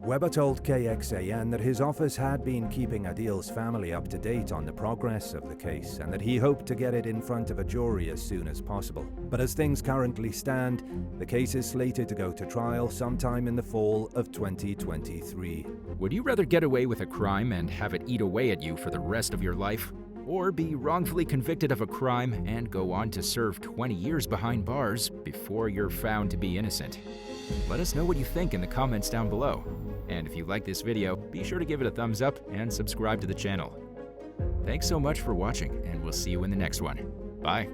Weber told KXAN that his office had been keeping Adil's family up to date on the progress of the case and that he hoped to get it in front of a jury as soon as possible. But as things currently stand, the case is slated to go to trial sometime in the fall of 2023. Would you rather get away with a crime and have it eat away at you for the rest of your life? Or be wrongfully convicted of a crime and go on to serve 20 years behind bars before you're found to be innocent? Let us know what you think in the comments down below. And if you like this video, be sure to give it a thumbs up and subscribe to the channel. Thanks so much for watching, and we'll see you in the next one. Bye.